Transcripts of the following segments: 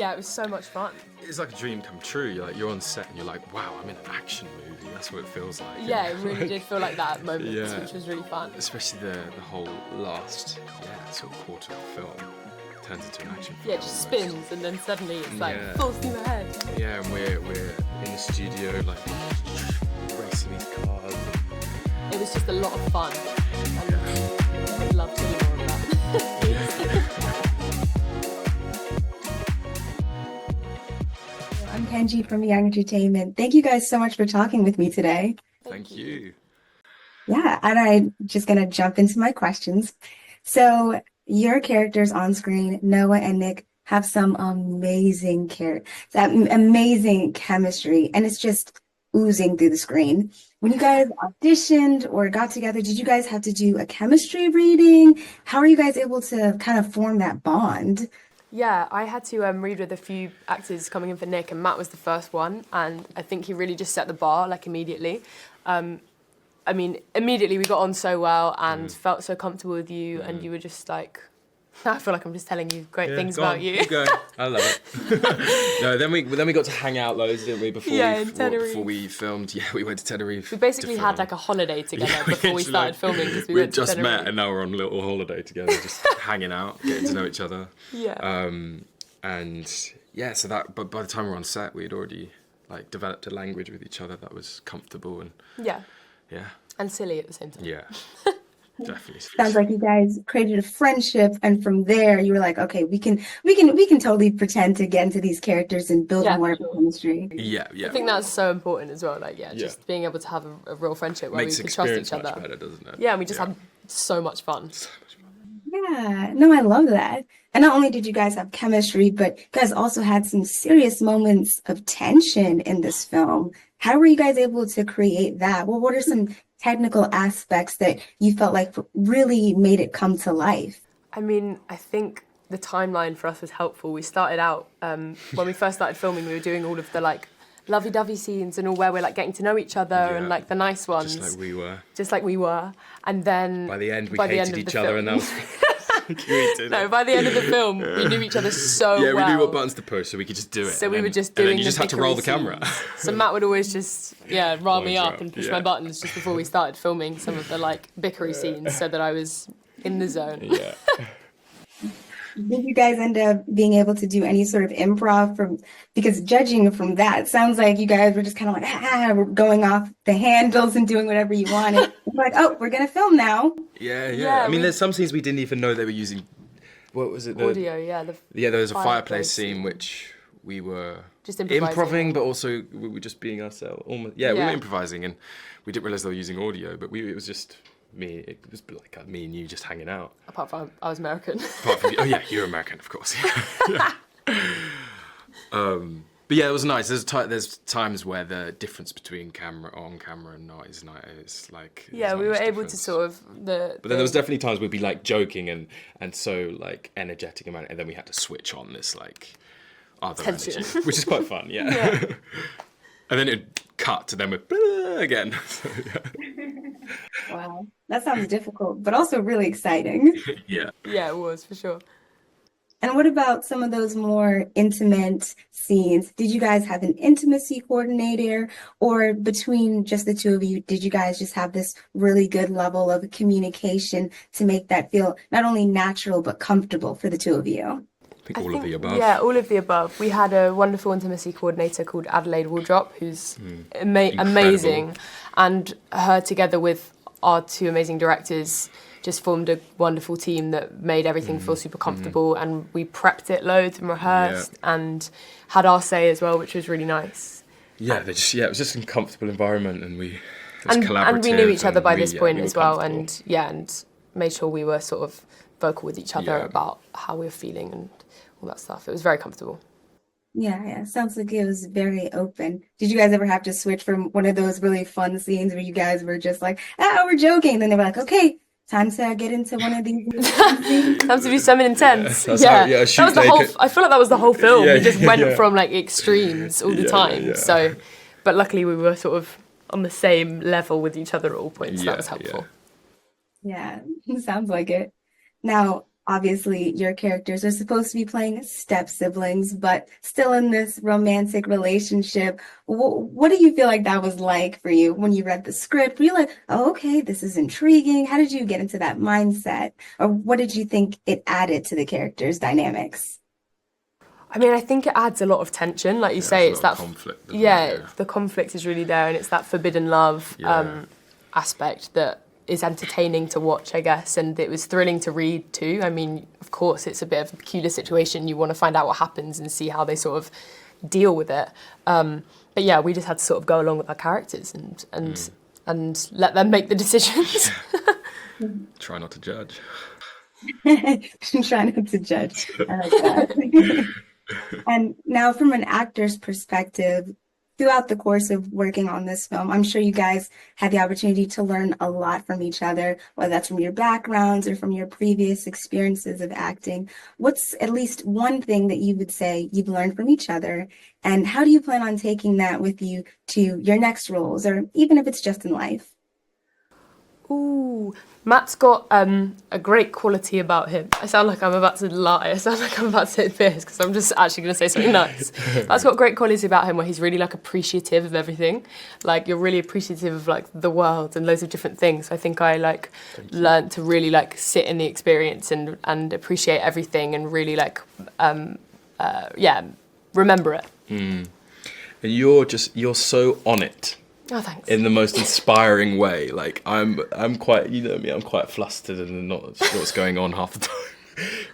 Yeah, it was so much fun. It's like a dream come true. You're on set and you're like, wow, I'm in an action movie. That's what it feels like. Yeah, it really did feel like that at moments, which was really fun. Especially the whole last, sort of quarter of the film turns into an action film. Yeah, it just spins and then suddenly it's like full steam ahead. Yeah, and we're in the studio like racing these cars. It was just a lot of fun. And I'd love to do more of that. I'm Kenji from Young Entertainment. Thank you guys so much for talking with me today. Thank you. Yeah, and I'm just going to jump into my questions. So your characters on screen, Noah and Nick, have some amazing amazing chemistry, and it's just oozing through the screen. When you guys auditioned or got together, did you guys have to do a chemistry reading? How are you guys able to kind of form that bond? Yeah, I had to read with a few actors coming in for Nick, and Matt was the first one, and I think he really just set the bar, like, immediately. I mean, immediately we got on so well and felt so comfortable with you, and you were just like, I feel like I'm just telling you great things about you. Go. I love it. No, then we got to hang out loads, didn't we? Before we filmed. Yeah, we went to Tenerife. We basically had like a holiday together before we started filming, because we went to just Tenerife. met and now we're on a little holiday together, just hanging out, getting to know each other. Yeah. So that. But by the time we were on set, we had already like developed a language with each other that was comfortable and. Yeah. Yeah. And silly at the same time. Yeah. Definitely. Sounds like you guys created a friendship, and from there you were like, okay, we can totally pretend to get into these characters and build more chemistry. Yeah. I think that's so important as well. Like, just being able to have a real friendship where we could trust each other. Much better, doesn't it? Yeah, and we just had so much fun. Yeah, no, I love that. And not only did you guys have chemistry, but you guys also had some serious moments of tension in this film. How were you guys able to create that? Well, what are some technical aspects that you felt like really made it come to life? I mean, I think the timeline for us was helpful. We started out, when we first started filming, we were doing all of the like lovey-dovey scenes and all where we're like getting to know each other and like the nice ones. Just like we were. And then by the end we hated each other and that was No, by the end of the film we knew each other so well. Yeah, we knew what buttons to push so we could just do it. So we were just doing. And then you just had to roll the camera. So Matt would always just rile me up and push my buttons just before we started filming some of the like bickery scenes so that I was in the zone. Yeah. Did you guys end up being able to do any sort of improv because judging from that, it sounds like you guys were just kind of like, we're going off the handles and doing whatever you wanted. Like, oh, we're going to film now. Yeah. I mean, there's some scenes we didn't even know they were using, what was it? Audio, there was a fireplace scene which we were just improvising, but also we were just being ourselves. Almost, we were improvising and we didn't realise they were using audio, but it was just... it was like me and you just hanging out. Apart from I was American. You're American, of course. But yeah, it was nice. There's times where the difference between on camera and not is nice. It's like we were able to sort of But then there was definitely times we'd be like joking and so like energetic about it, and then we had to switch on this like other tension, energy, which is quite fun. Yeah. And then it cut, and then we're again. Wow, that sounds difficult, but also really exciting. Yeah, it was for sure. And what about some of those more intimate scenes? Did you guys have an intimacy coordinator, or between just the two of you, did you guys just have this really good level of communication to make that feel not only natural but comfortable for the two of you? I think all of the above. Yeah, all of the above. We had a wonderful intimacy coordinator called Adelaide Waldrop, who's amazing, and her together with our two amazing directors just formed a wonderful team that made everything feel super comfortable, and we prepped it loads and rehearsed and had our say as well, which was really nice. Yeah, it was just a comfortable environment, and it was collaborative. And we knew each other by this point as well, and made sure we were sort of vocal with each other about how we were feeling and all that stuff. It was very comfortable. Yeah. Sounds like it was very open. Did you guys ever have to switch from one of those really fun scenes where you guys were just like, we're joking, and then they were like, okay, time to get into one of these scenes? Time to do something intense. That was the whole. I feel like that was the whole film. We just went from like extremes all the time. So, but luckily we were sort of on the same level with each other at all points. That was helpful. Yeah, sounds like it. Now, obviously your characters are supposed to be playing step siblings, but still in this romantic relationship. What do you feel like that was like for you when you read the script? Were you like, oh, okay, this is intriguing? How did you get into that mindset? Or what did you think it added to the characters' dynamics? I mean, I think it adds a lot of tension. Like you say, it's that conflict. The conflict is really there, and it's that forbidden love aspect that is entertaining to watch, I guess, and it was thrilling to read too. I mean, of course, it's a bit of a peculiar situation. You want to find out what happens and see how they sort of deal with it. But yeah, we just had to sort of go along with our characters and let them make the decisions. Try not to judge. Try not to judge. I like that. And now, from an actor's perspective, throughout the course of working on this film, I'm sure you guys had the opportunity to learn a lot from each other, whether that's from your backgrounds or from your previous experiences of acting. What's at least one thing that you would say you've learned from each other, and how do you plan on taking that with you to your next roles, or even if it's just in life? Ooh, Matt's got a great quality about him. I sound like I'm about to lie. I sound like I'm about to say this because I'm just actually going to say something nice. Matt's got great qualities about him where he's really like appreciative of everything. Like you're really appreciative of like the world and loads of different things. So I think I like learned to really like sit in the experience and appreciate everything and really like remember it. And you're so on it. Oh, thanks. In the most inspiring way. Like I'm quite, you know me, I'm quite flustered and not sure what's going on half the time.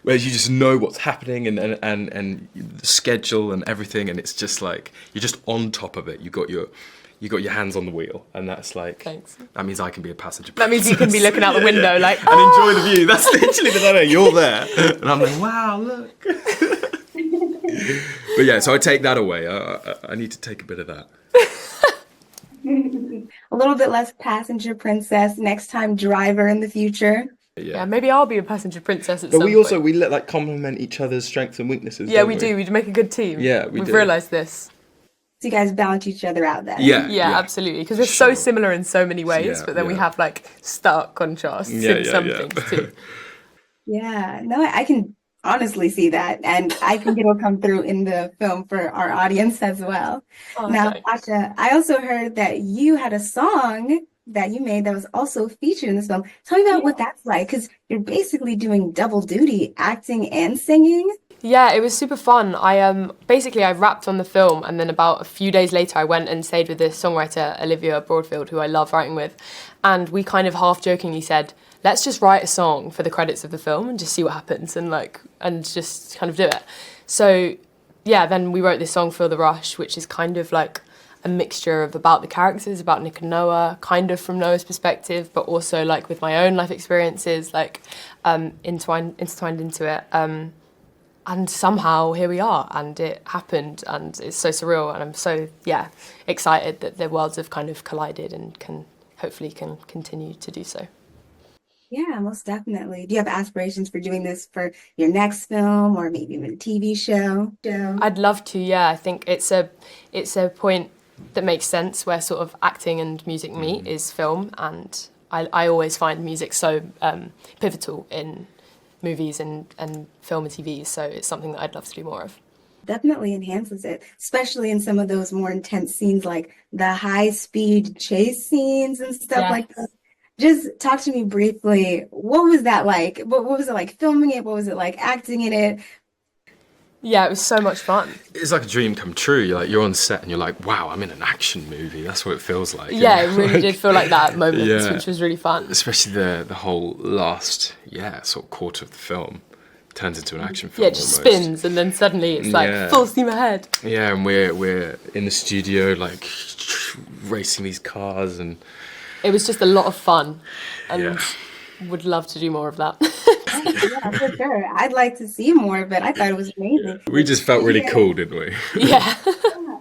Whereas you just know what's happening and the schedule and everything, and it's just like you're just on top of it. You got your hands on the wheel, and that's like. Thanks. That means I can be a passenger. That means you can be looking out the window like and enjoy the view. That's literally the no, you're there, and I'm like, wow, look. But yeah, so I take that away. I need to take a bit of that. A little bit less passenger princess, next time driver in the future. Yeah, maybe I'll be a passenger princess at some point. But we let like complement each other's strengths and weaknesses. Yeah, we do. We make a good team. Yeah, We've realised this. So you guys balance each other out then. Yeah, absolutely. Because we're so similar in so many ways, but then we have like stark contrasts in some things too. Yeah, no, I can honestly see that, and I think it'll come through in the film for our audience as well. Now, Asha, I also heard that you had a song that you made that was also featured in this film. Tell me about what that's like, because you're basically doing double duty, acting and singing. Yeah, it was super fun. I rapped on the film, and then about a few days later I went and stayed with this songwriter, Olivia Broadfield, who I love writing with, and we kind of half-jokingly said, let's just write a song for the credits of the film and just see what happens and just kind of do it. So yeah, then we wrote this song, Feel the Rush, which is kind of like a mixture of about the characters, about Nick and Noah, kind of from Noah's perspective, but also like with my own life experiences, like intertwined into it. And somehow here we are, and it happened, and it's so surreal, and I'm so excited that the worlds have kind of collided and can continue to do so. Yeah, most definitely. Do you have aspirations for doing this for your next film or maybe even a TV show? I'd love to, yeah. I think it's a point that makes sense where sort of acting and music meet is film, and I always find music so pivotal in movies and film and TV, so it's something that I'd love to do more of. Definitely enhances it, especially in some of those more intense scenes like the high-speed chase scenes and stuff like that. Just talk to me briefly. What was that like? What was it like filming it? What was it like acting in it? Yeah, it was so much fun. It's like a dream come true. You're on set and you're like, wow, I'm in an action movie. That's what it feels like. Yeah, it really did feel like that at moments, which was really fun. Especially the whole last, sort of quarter of the film turns into an action film. Yeah, it just spins and then suddenly it's like full steam ahead. Yeah, and we're in the studio like racing these cars, and it was just a lot of fun, and would love to do more of that. Yeah, for sure. I'd like to see more of it. I thought it was amazing. We just felt really cool, didn't we? Yeah.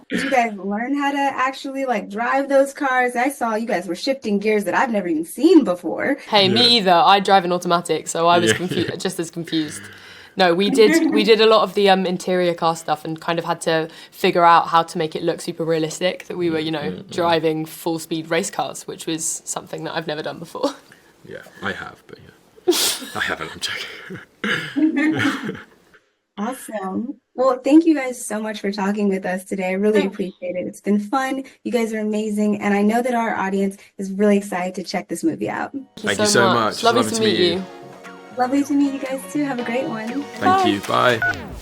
Did you guys learn how to actually like drive those cars? I saw you guys were shifting gears that I've never even seen before. Hey, me either. I drive an automatic, so I was just as confused. No, we did a lot of the interior car stuff and kind of had to figure out how to make it look super realistic, that we were, driving full speed race cars, which was something that I've never done before. Yeah, I have, but I haven't, I'm joking. Awesome. Well, thank you guys so much for talking with us today. I really appreciate it. It's been fun. You guys are amazing. And I know that our audience is really excited to check this movie out. Thank you so much. Lovely to meet you. Lovely to meet you guys too. Have a great one. Thank you. Bye.